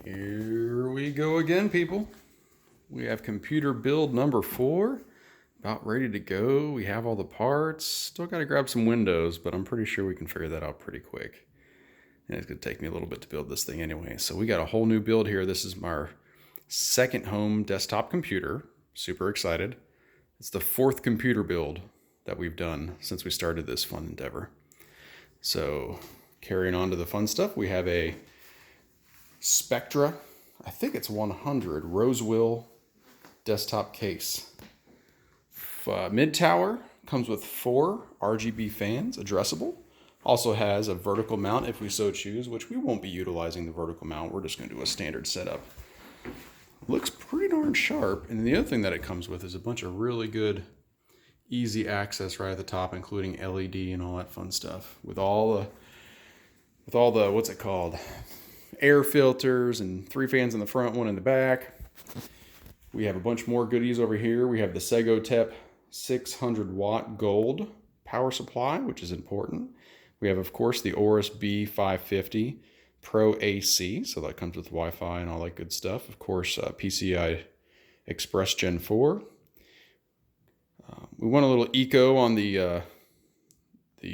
Here we go again, people. We have computer build number 4 about ready to go. We have all the parts. Still got to grab some windows, but I'm pretty sure we can figure that out pretty quick. And it's going to take me a little bit to build this thing anyway. So we got a whole new build here. This is our second home desktop computer. Super excited. It's the 4th computer build that we've done since we started this fun endeavor. So carrying on to the fun stuff, we have a Spectra, I think it's 100, Rosewill desktop case. Mid tower comes with 4 RGB fans, addressable. Also has a vertical mount if we so choose, which we won't be utilizing the vertical mount. We're just going to do a standard setup. Looks pretty darn sharp. And the other thing that it comes with is a bunch of really good, easy access right at the top, including LED and all that fun stuff. With all the what's it called? Air filters and 3 fans in the front, 1 in the back. We have a bunch more goodies over here. We have the Segotep 600 watt gold power supply, which is important. We have, of course, the Aorus B550 Pro AC, so that comes with Wi-Fi and all that good stuff. Of course, PCI Express Gen 4. We went a little eco on the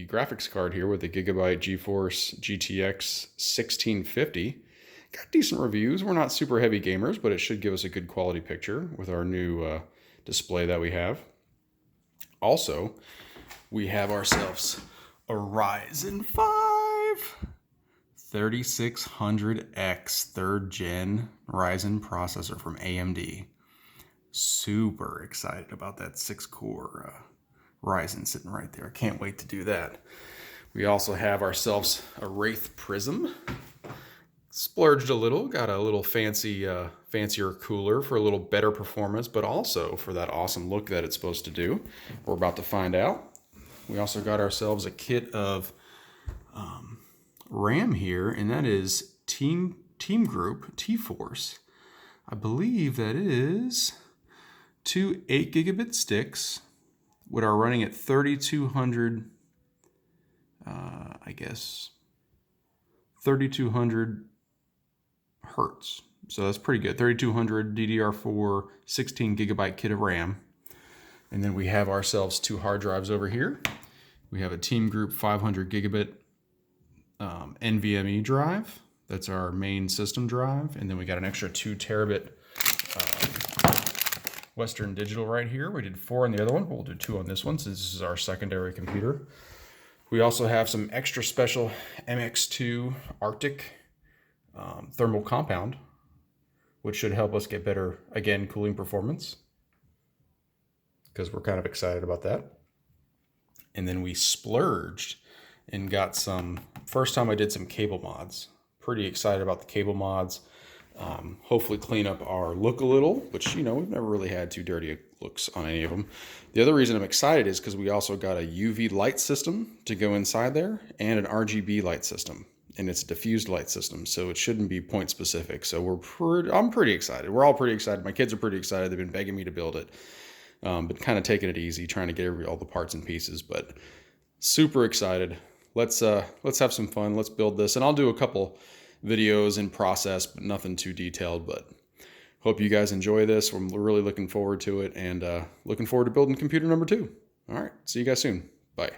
graphics card here with the Gigabyte GeForce GTX 1650. Got decent reviews. We're not super heavy gamers, but it should give us a good quality picture with our new display that we have. Also, we have ourselves a Ryzen 5 3600X 3rd gen Ryzen processor from AMD. Super excited about that 6-core Ryzen sitting right there. Can't wait to do that. We also have ourselves a Wraith Prism. Splurged a little, got a little fancier cooler for a little better performance, but also for that awesome look that it's supposed to do. We're about to find out. We also got ourselves a kit of RAM here, and that is Team Group T-Force. I believe that is 2 8 gigabit sticks, which are running at 3200, 3200 hertz. So that's pretty good. 3200 DDR4, 16 gigabyte kit of RAM. And then we have ourselves 2 hard drives over here. We have a Team Group 500 gigabit NVMe drive. That's our main system drive. And then we got an extra 2 terabit Western Digital right here. We did 4 on the other one. We'll do 2 on this one since this is our secondary computer. We also have some extra special MX2 Arctic thermal compound, which should help us get better, again, cooling performance, because we're kind of excited about that. And then we splurged and got some, first time I did some cable mods. Pretty excited about the cable mods. Hopefully clean up our look a little, which, you know, we've never really had too dirty looks on any of them. The other reason I'm excited is because we also got a UV light system to go inside there and an RGB light system, and it's a diffused light system, so it shouldn't be point specific. So I'm pretty excited. We're all pretty excited. My kids are pretty excited. They've been begging me to build it, but kind of taking it easy, trying to get all the parts and pieces, but super excited. Let's have some fun. Let's build this, and I'll do a couple videos in process, but nothing too detailed. But hope you guys enjoy this. We're really looking forward to it, and looking forward to building computer number 2. All right, see you guys soon. Bye.